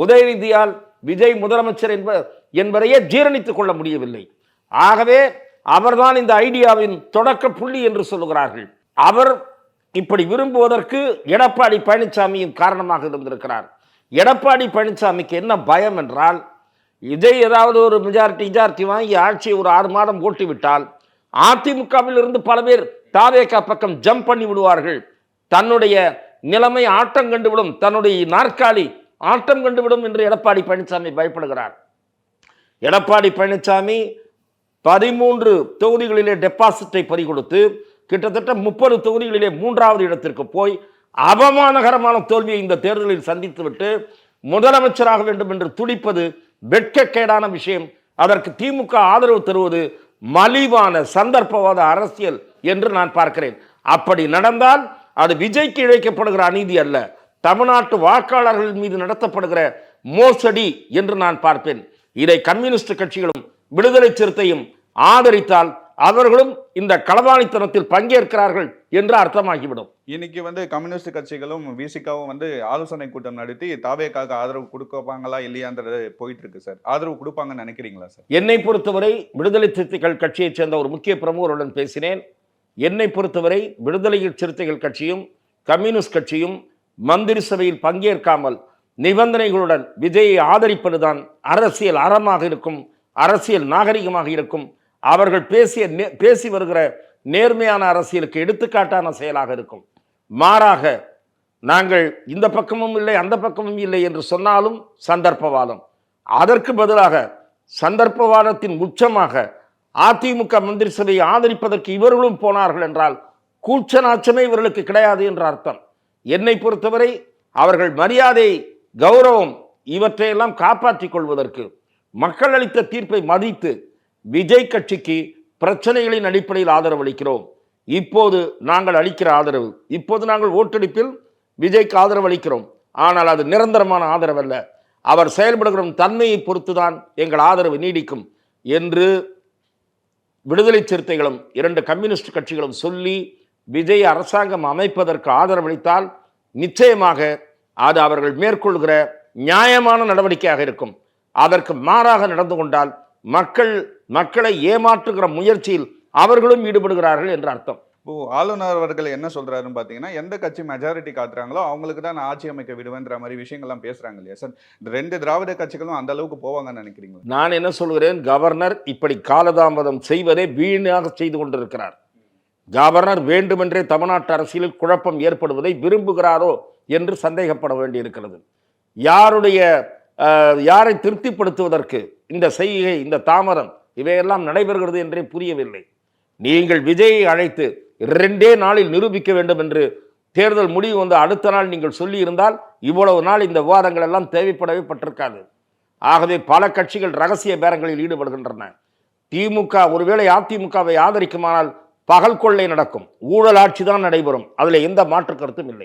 உதயநிதியால் விஜய் முதலமைச்சர் என்பதையே ஜீரணித்துக் கொள்ள முடியவில்லை. ஆகவே அவர்தான் இந்த ஐடியாவின் தொடக்க புள்ளி என்று சொல்லுகிறார்கள். அவர் இப்படி விரும்புவதற்கு எடப்பாடி பழனிசாமியும் காரணமாக இருந்திருக்கிறார். எடப்பாடி பழனிசாமிக்கு என்ன பயம் என்றால், விஜய் ஏதாவது ஒரு மெஜாரிட்டி வாங்கி ஆட்சியை ஒரு 6 மாதம் ஓட்டிவிட்டால் அதிமுகவில் இருந்து பல பேர் தாவேகா பக்கம் ஜம்ப் பண்ணி விடுவார்கள். தன்னுடைய நிலைமை ஆட்டம் கண்டுவிடும், தன்னுடைய நாற்காலி ஆட்டம் கண்டுவிடும் என்று எடப்பாடி பழனிசாமி பயப்படுகிறார். எடப்பாடி பழனிசாமி 13 தொகுதிகளிலே டெபாசிட்டை பறிகொடுத்து கிட்டத்தட்ட 30 தொகுதிகளிலே 3வது இடத்திற்கு போய் அவமானகரமான தோல்வியை இந்த தேர்தலில் சந்தித்துவிட்டு முதலமைச்சராக வேண்டும் என்று துடிப்பது வெட்கக்கேடான விஷயம். அதற்கு திமுக ஆதரவு தருவது மலிவான சந்தர்ப்பவாத அரசியல் என்று நான் பார்க்கிறேன். அப்படி நடந்தால் அது விஜய்க்கு இழைக்கப்படுகிற அநீதி அல்ல, தமிழ்நாட்டு வாக்காளர்கள் மீது நடத்தப்படுகிற மோசடி என்று நான் பார்ப்பேன். இதை கம்யூனிஸ்ட் கட்சிகளும் விடுதலை சிறுத்தையும் ஆதரித்தால் அவர்களும் இந்த களவாணித்தனத்தில் பங்கேற்கிறார்கள் என்று அர்த்தமாகிவிடும். இன்னைக்கு கம்யூனிஸ்ட் கட்சிகளும் விசிகாவும் ஆலோசனை கூட்டம் நடத்தி தாவேக்காக ஆதரவு கொடுப்பாங்களா இல்லையான்றது போயிட்டு இருக்கு சார். ஆதரவு கொடுப்பாங்கன்னு நினைக்கிறீங்களா சார்? என்னை பொறுத்தவரை விடுதலை சிறுத்தைகள் கட்சியைச் சேர்ந்த ஒரு முக்கிய பிரமுகருடன் பேசினேன். என்னை பொறுத்தவரை விடுதலை சிறுத்தைகள் கட்சியும் கம்யூனிஸ்ட் கட்சியும் மந்திரி சபையில் பங்கேற்காமல் நிபந்தனைகளுடன் விஜயை ஆதரிப்பதுதான் அரசியல் அறமாக இருக்கும், அரசியல் நாகரிகமாக இருக்கும். அவர்கள் பேசி வருகிற நேர்மையான அரசியலுக்கு எடுத்துக்காட்டான செயலாக இருக்கும். மாறாக நாங்கள் இந்த பக்கமும் இல்லை அந்த பக்கமும் இல்லை என்று சொன்னாலும் சந்தர்ப்பவாதம். அதற்கு பதிலாக சந்தர்ப்பவாதத்தின் உச்சமாக அதிமுக மந்திரி சபையை ஆதரிப்பதற்கு இவர்களும் போனார்கள் என்றால் கூச்ச நாச்சமே இவர்களுக்கு கிடையாது என்ற அர்த்தம். என்னை பொறுத்தவரை அவர்கள் மரியாதை, கௌரவம் இவற்றையெல்லாம் காப்பாற்றிக் கொள்வதற்கு மக்கள் அளித்த தீர்ப்பை மதித்து விஜய் கட்சிக்கு பிரச்சனைகளின் அடிப்படையில் ஆதரவு அளிக்கிறோம். இப்போது நாங்கள் அளிக்கிற ஆதரவு, இப்போது நாங்கள் ஓட்டெடுப்பில் விஜய்க்கு ஆதரவு அளிக்கிறோம். ஆனால் அது நிரந்தரமான ஆதரவு அல்ல, அவர் செயல்படுகிற தன்மையை பொறுத்துதான் எங்கள் ஆதரவு நீடிக்கும் என்று விடுதலை சிறுத்தைகளும் 2 கம்யூனிஸ்ட் கட்சிகளும் சொல்லி விஜய் அரசாங்கம் அமைப்பதற்கு ஆதரவளித்தால் நிச்சயமாக அது அவர்கள் மேற்கொள்கிற நியாயமான நடவடிக்கையாக இருக்கும். அதற்கு மாறாக நடந்து கொண்டால் மக்களை ஏமாற்றுகிற முயற்சியில் அவர்களும் ஈடுபடுகிறார்கள் என்று அர்த்தம். ஆளுநர் அவர்கள் என்ன சொல்றாருன்னு பாத்தீங்கன்னா, எந்த கட்சி மெஜாரிட்டி காட்டுறாங்களோ அவங்களுக்கு தான் நான் ஆட்சி அமைக்க விடுவேன்ற மாதிரி விஷயங்கள்லாம் பேசுறாங்க இல்லையா சார்? 2 திராவிட கட்சிகளும் அந்த அளவுக்கு போவாங்கன்னு நினைக்கிறீங்களா? நான் என்ன சொல்கிறேன், கவர்னர் இப்படி காலதாமதம் செய்வதே வீணாக செய்து கொண்டிருக்கிறார். கவர்னர் வேண்டுமென்றே தமிழ்நாட்டு அரசியலில் குழப்பம் ஏற்படுவதை விரும்புகிறாரோ என்று சந்தேகப்பட வேண்டியிருக்கிறது. யாரை திருப்திப்படுத்துவதற்கு இந்த செய்கை, இந்த தாமதம் இவையெல்லாம் நடைபெறுகிறது என்றே புரியவில்லை. நீங்கள் விஜயை அழைத்து 2 நாளில் நிரூபிக்க வேண்டும் என்று தேர்தல் முடிவு அடுத்த நாள் நீங்கள் சொல்லி இருந்தால் இவ்வளவு நாள் இந்த விவாதங்கள் எல்லாம் தேவைப்படவே பட்டிருக்காது. ஆகவே பல கட்சிகள் ரகசிய பேரங்களில் ஈடுபடுகின்றன. திமுக ஒருவேளை அதிமுகவை ஆதரிக்குமானால் பகல் கொள்ளை நடக்கும், ஊழல் ஆட்சி தான் நடைபெறும். அதில் எந்த மாற்று கருத்தும் இல்லை.